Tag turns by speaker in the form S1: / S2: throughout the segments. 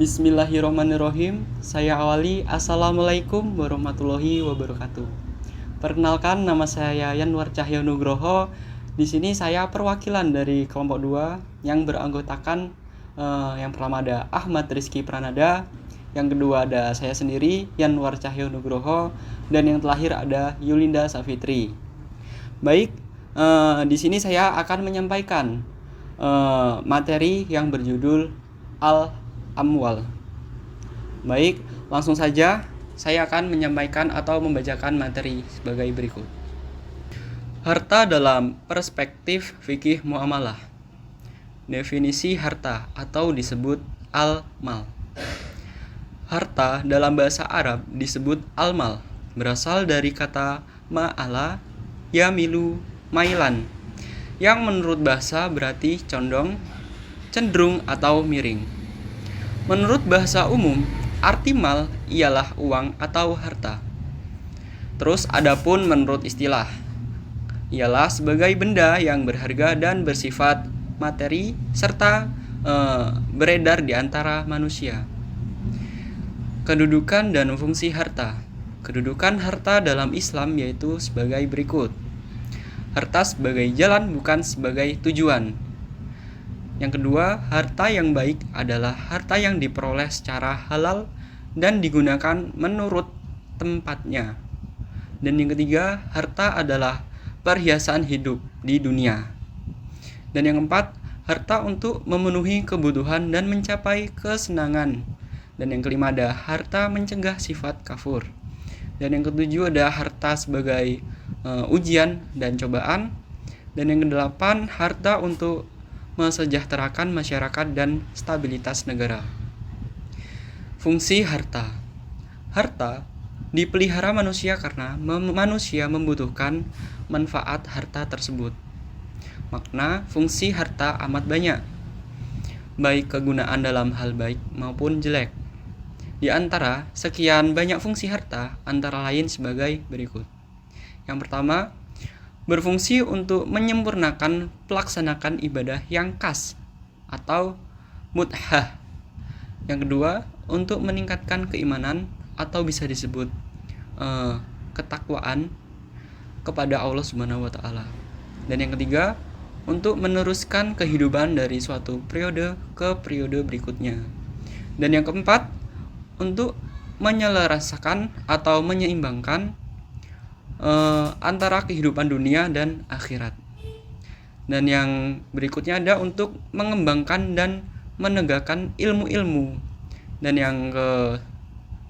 S1: Bismillahirrahmanirrahim. Saya awali. Assalamualaikum warahmatullahi wabarakatuh. Perkenalkan, nama saya Yanwar Cahyo Nugroho. Di sini saya perwakilan dari kelompok 2 yang beranggotakan yang pertama ada Ahmad Rizky Pranada, yang kedua ada saya sendiri Yanwar Cahyo Nugroho, dan yang terakhir ada Yulinda Safitri. Baik, di sini saya akan menyampaikan materi yang berjudul Al-Amwal. Baik, langsung saja saya akan menyampaikan atau membacakan materi sebagai berikut. Harta dalam perspektif fikih muamalah. Definisi harta atau disebut al-mal. Harta dalam bahasa Arab disebut al-mal, berasal dari kata ma'ala yamilu mailan, yang menurut bahasa berarti condong, cenderung atau miring. Menurut bahasa umum, arti mal ialah uang atau harta. Terus adapun menurut istilah, ialah sebagai benda yang berharga dan bersifat materi serta beredar di antara manusia. Kedudukan dan fungsi harta. Kedudukan harta dalam Islam yaitu sebagai berikut. Harta sebagai jalan, bukan sebagai tujuan. Yang kedua, harta yang baik adalah harta yang diperoleh secara halal dan digunakan menurut tempatnya. Dan yang ketiga, harta adalah perhiasan hidup di dunia. Dan yang keempat, harta untuk memenuhi kebutuhan dan mencapai kesenangan. Dan yang kelima ada harta mencegah sifat kafur. Dan yang ketujuh ada harta sebagai ujian dan cobaan. Dan yang kedelapan, harta untuk mesejahterakan masyarakat dan stabilitas negara. Fungsi harta. Harta dipelihara manusia karena manusia membutuhkan manfaat harta tersebut. Makna fungsi harta amat banyak, baik kegunaan dalam hal baik maupun jelek. Di antara sekian banyak fungsi harta, antara lain sebagai berikut. Yang pertama, berfungsi untuk menyempurnakan pelaksanaan ibadah yang khas atau mudhah. Yang kedua, untuk meningkatkan keimanan atau bisa disebut ketakwaan kepada Allah Subhanahu wa taala. Dan yang ketiga, untuk meneruskan kehidupan dari suatu periode ke periode berikutnya. Dan yang keempat, untuk menyelarasakan atau menyeimbangkan antara kehidupan dunia dan akhirat. Dan yang berikutnya ada untuk mengembangkan dan menegakkan ilmu-ilmu. Dan yang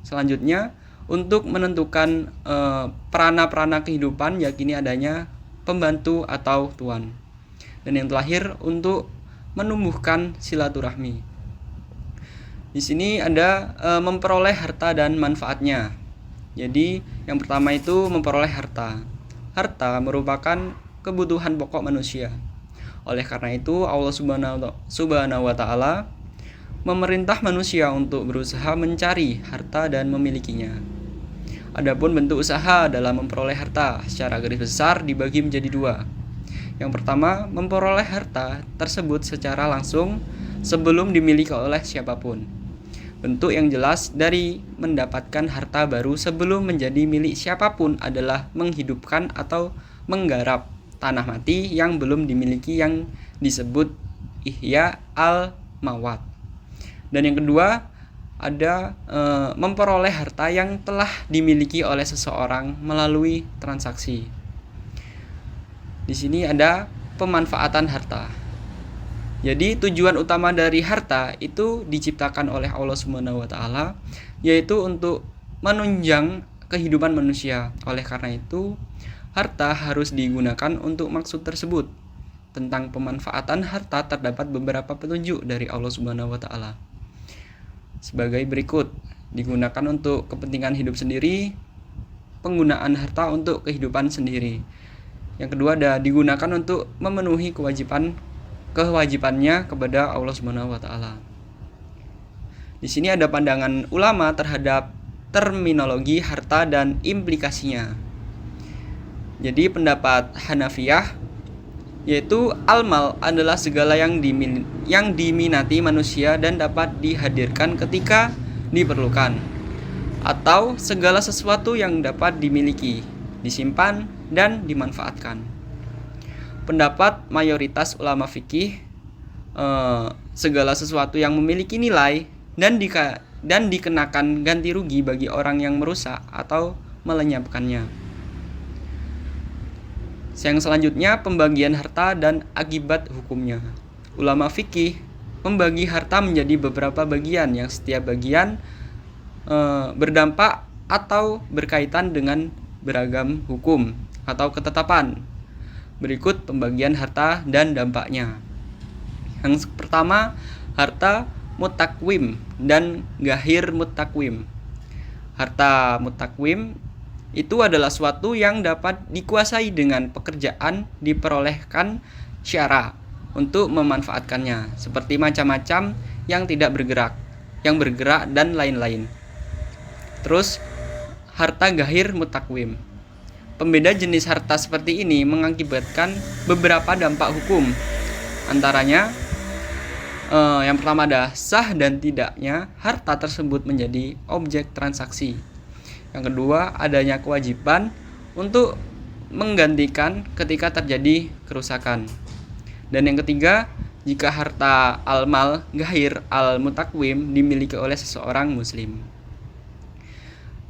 S1: selanjutnya untuk menentukan perana-perana kehidupan, yakini adanya pembantu atau tuan. Dan yang terakhir untuk menumbuhkan silaturahmi. Di sini ada memperoleh harta dan manfaatnya. Jadi yang pertama itu memperoleh harta. Harta merupakan kebutuhan pokok manusia. Oleh karena itu Allah Subhanahu wa taala memerintah manusia untuk berusaha mencari harta dan memilikinya. Adapun bentuk usaha dalam memperoleh harta secara garis besar dibagi menjadi dua. Yang pertama, memperoleh harta tersebut secara langsung sebelum dimiliki oleh siapapun. Bentuk yang jelas dari mendapatkan harta baru sebelum menjadi milik siapapun adalah menghidupkan atau menggarap tanah mati yang belum dimiliki, yang disebut ihya al-mawat. Dan yang kedua, ada memperoleh harta yang telah dimiliki oleh seseorang melalui transaksi. Di sini ada pemanfaatan harta. Jadi tujuan utama dari harta itu diciptakan oleh Allah Subhanahu wa taala, yaitu untuk menunjang kehidupan manusia. Oleh karena itu, harta harus digunakan untuk maksud tersebut. Tentang pemanfaatan harta terdapat beberapa petunjuk dari Allah Subhanahu wa taala. Sebagai berikut, digunakan untuk kepentingan hidup sendiri, penggunaan harta untuk kehidupan sendiri. Yang kedua ada digunakan untuk memenuhi kewajibannya kepada Allah Subhanahu wa taala. Di sini ada pandangan ulama terhadap terminologi harta dan implikasinya. Jadi pendapat Hanafiyah yaitu al-mal adalah segala yang diminati manusia dan dapat dihadirkan ketika diperlukan, atau segala sesuatu yang dapat dimiliki, disimpan, dan dimanfaatkan. Pendapat mayoritas ulama fikih, segala sesuatu yang memiliki nilai dan dikenakan ganti rugi bagi orang yang merusak atau melenyapkannya. Yang selanjutnya, pembagian harta dan akibat hukumnya. Ulama fikih membagi harta menjadi beberapa bagian yang setiap bagian berdampak atau berkaitan dengan beragam hukum atau ketetapan. Berikut pembagian harta dan dampaknya. Yang pertama, harta mutakwim dan ghair mutakwim. Harta mutakwim itu adalah suatu yang dapat dikuasai dengan pekerjaan diperolehkan syara untuk memanfaatkannya, seperti macam-macam yang tidak bergerak, yang bergerak, dan lain-lain. Terus, harta ghair mutakwim. Pembeda jenis harta seperti ini mengakibatkan beberapa dampak hukum. Antaranya, yang pertama ada sah dan tidaknya harta tersebut menjadi objek transaksi. Yang kedua, adanya kewajiban untuk menggantikan ketika terjadi kerusakan. Dan yang ketiga, jika harta al-mal ghair al-mutakwim dimiliki oleh seseorang muslim.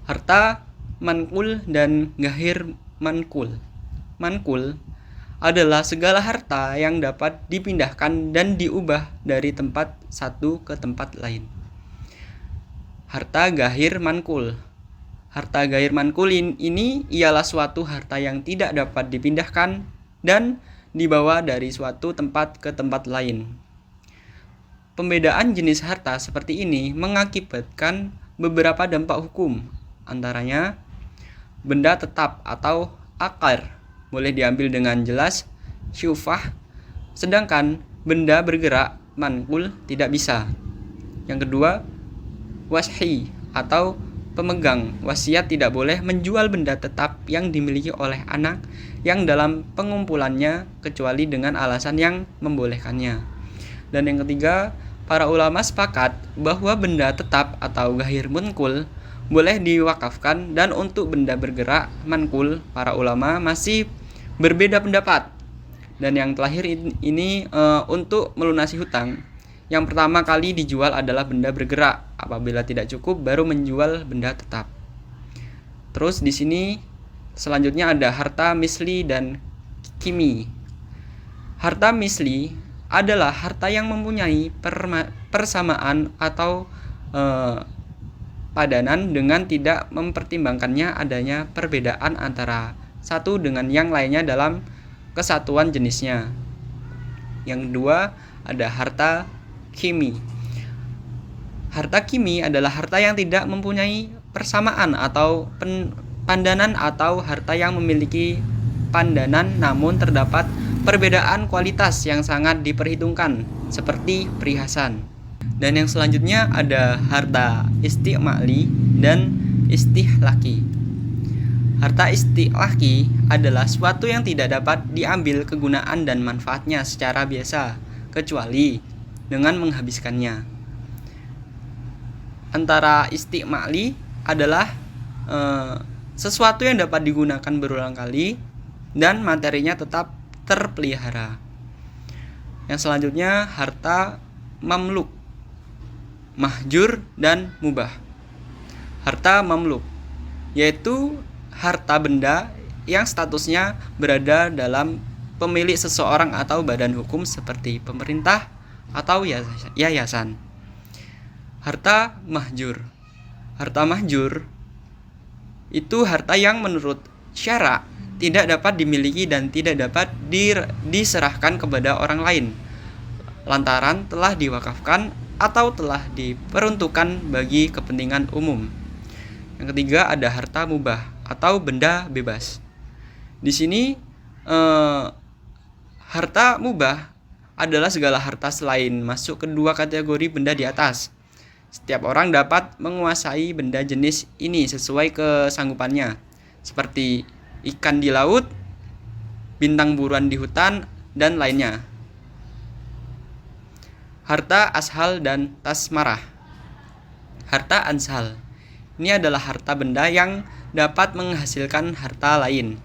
S1: Harta mankul dan ghair mankul. Mankul adalah segala harta yang dapat dipindahkan dan diubah dari tempat satu ke tempat lain. Harta ghair mankul. Harta ghair mankul ini ialah suatu harta yang tidak dapat dipindahkan dan dibawa dari suatu tempat ke tempat lain. Pembedaan jenis harta seperti ini mengakibatkan beberapa dampak hukum. Antaranya, benda tetap atau akar boleh diambil dengan jelas syufah, sedangkan benda bergerak mankul tidak bisa. Yang kedua, washi atau pemegang wasiat tidak boleh menjual benda tetap yang dimiliki oleh anak yang dalam pengumpulannya kecuali dengan alasan yang membolehkannya. Dan yang ketiga, para ulama sepakat bahwa benda tetap atau ghair mankul boleh diwakafkan, dan untuk benda bergerak mankul para ulama masih berbeda pendapat. Dan yang terakhir ini untuk melunasi hutang. Yang pertama kali dijual adalah benda bergerak. Apabila tidak cukup, baru menjual benda tetap. Terus di sini selanjutnya ada harta misli dan kimi. Harta misli adalah harta yang mempunyai persamaan atau padanan dengan tidak mempertimbangkannya adanya perbedaan antara satu dengan yang lainnya dalam kesatuan jenisnya. Yang kedua ada harta kimi. Harta kimi adalah harta yang tidak mempunyai persamaan atau pandanan, atau harta yang memiliki pandanan namun terdapat perbedaan kualitas yang sangat diperhitungkan, seperti perhiasan. Dan yang selanjutnya ada harta istimali dan istihlaki. Harta istihlaki adalah suatu yang tidak dapat diambil kegunaan dan manfaatnya secara biasa, kecuali dengan menghabiskannya. Antara istimali adalah sesuatu yang dapat digunakan berulang kali dan materinya tetap terpelihara. Yang selanjutnya harta mamluk, mahjur, dan mubah. Harta mamluk yaitu harta benda yang statusnya berada dalam pemilik seseorang atau badan hukum seperti pemerintah atau yayasan. Harta mahjur. Harta mahjur itu harta yang menurut syara tidak dapat dimiliki dan tidak dapat diserahkan kepada orang lain lantaran telah diwakafkan atau telah diperuntukkan bagi kepentingan umum. Yang ketiga ada harta mubah atau benda bebas. Di sini harta mubah adalah segala harta selain masuk kedua kategori benda di atas. Setiap orang dapat menguasai benda jenis ini sesuai kesanggupannya, seperti ikan di laut, bintang buruan di hutan, dan lainnya. Harta ashal dan tasmarah. Harta ashal ini adalah harta benda yang dapat menghasilkan harta lain.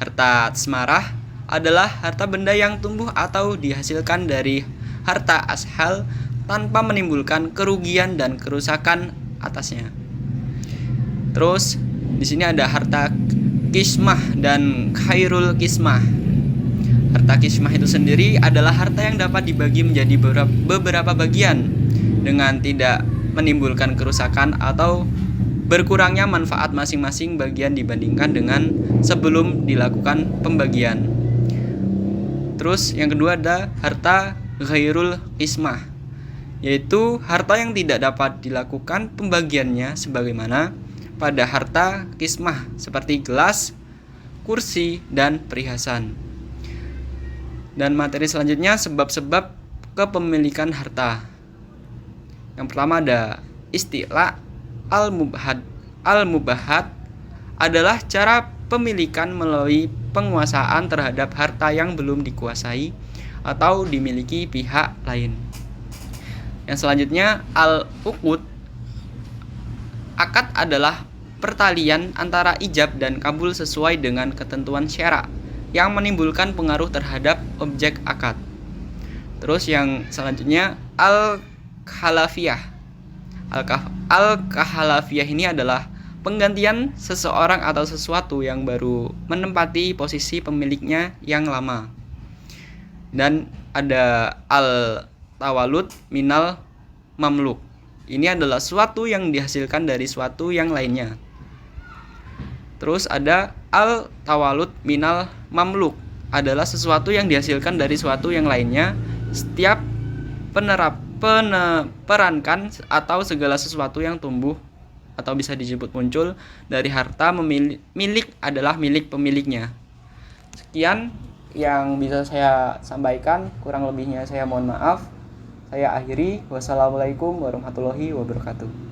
S1: Harta tasmarah adalah harta benda yang tumbuh atau dihasilkan dari harta ashal tanpa menimbulkan kerugian dan kerusakan atasnya. Terus di sini ada harta kismah dan khairul kismah. Harta kismah itu sendiri adalah harta yang dapat dibagi menjadi beberapa bagian dengan tidak menimbulkan kerusakan atau berkurangnya manfaat masing-masing bagian dibandingkan dengan sebelum dilakukan pembagian. Terus yang kedua ada harta ghairul qismah, yaitu harta yang tidak dapat dilakukan pembagiannya sebagaimana pada harta qismah seperti gelas, kursi, dan perhiasan. Dan materi selanjutnya sebab-sebab kepemilikan harta. Yang pertama ada istilah al-mubahat. Al-mubahat adalah cara pemilikan melalui penguasaan terhadap harta yang belum dikuasai atau dimiliki pihak lain. Yang selanjutnya al-uqud. Akad adalah pertalian antara ijab dan kabul sesuai dengan ketentuan syara yang menimbulkan pengaruh terhadap objek akad. Terus yang selanjutnya al-khalafiyah. Al-khalafiyah ini adalah penggantian seseorang atau sesuatu yang baru menempati posisi pemiliknya yang lama. Dan ada al-tawalud minal mamluk. Ini adalah suatu yang dihasilkan dari suatu yang lainnya. Terus ada al-tawalud minal mamluk, adalah sesuatu yang dihasilkan dari suatu yang lainnya. Setiap perankan atau segala sesuatu yang tumbuh atau bisa disebut muncul dari harta milik adalah milik pemiliknya. Sekian yang bisa saya sampaikan, kurang lebihnya saya mohon maaf. Saya akhiri. Wassalamualaikum warahmatullahi wabarakatuh.